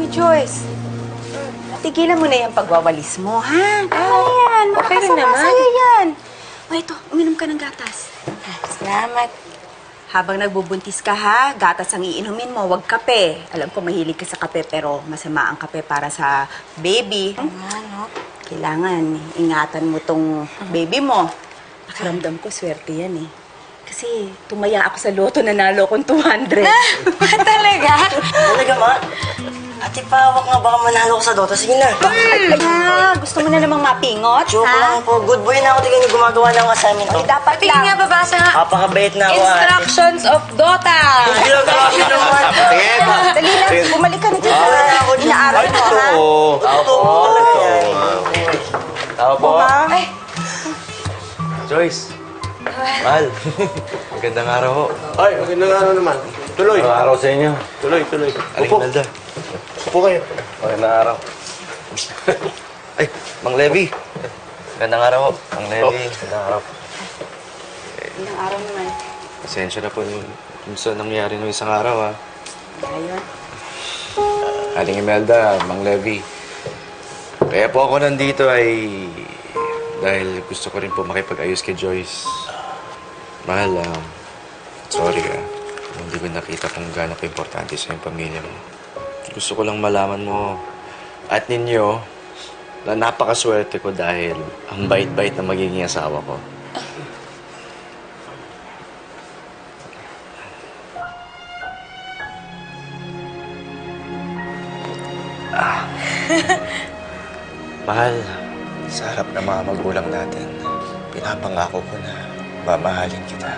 Uy, Joyce. Tigilan mo na yung pagwawalis mo, ha? Kaya yan. Okay rin naman. Masaya yan. O, ito. Uminom ka ng gatas. Salamat. Habang nagbubuntis ka, ha? Gatas ang iinumin mo, wag kape. Alam ko mahilig ka sa kape, pero masama ang kape para sa baby. Ano? Kailangan ingatan mo tong baby mo. Nakiramdam ko, swerte yan eh. Kasi tumaya ako sa loto, nanalo kong 200. Talaga? Talaga, ma? Ate, pawak nga baka manalo ko sa Dota. Sige na. Gusto mo na namang mapingot, Joke ha? lang po. Good boy na ako. Tingnan niyo gumagawa ng assignment ko. Ay, dapat Tingin nga, lang. babasa nga. Papakabait na ako, ate. Instructions of Dota. Hindi lang talaga naman. Tingin. Dali lang, bumalik ka na dyan sa inaaral mo, ha? Totoo. Tao po. Ay, Joyce. Mahal. Magandang araw ho. Ay, okay na nga naman. Tuloy. Magandang araw sa inyo. Tuloy, tuloy. Aling Upo. Imelda. Upo kayo. Magandang araw. Ay, Mang Levi. Magandang araw ho. Mang Levi. Magandang araw. ilang araw naman. Pasensya na po yung sa nangyari nung isang araw, ha. Ayun. Aling Imelda, Mang Levi. Kaya po ako nandito ay dahil gusto ko rin po makipag-ayos kay Joyce. Mahal, sorry hindi ko nakita kung gaano ka-importante sa iyong pamilya mo. Gusto ko lang malaman mo at ninyo na napakaswerte ko dahil ang bait-bait na magiging asawa ko. Mahal, sa harap ng mga magulang natin, pinapangako ko na mamahalin kita.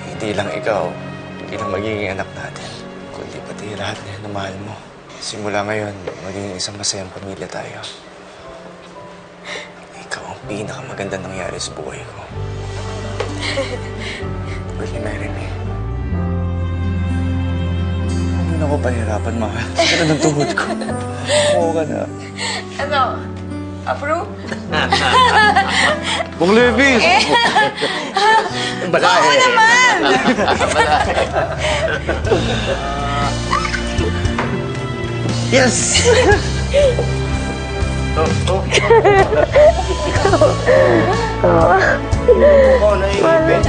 Hindi lang ikaw, hindi lang magiging anak natin, kundi pati lahat na yan na mahal mo. Simula ngayon, magiging isang masayang pamilya tayo. Ikaw ang pinakamagandang nangyari sa buhay ko. Will you marry me? Hindi na ako pahirapan, mahal. Ano ng tuhod ko? Oo ka na. Ano? Approve? Bong Levis! Oo naman! Yes! Oo, naiipin.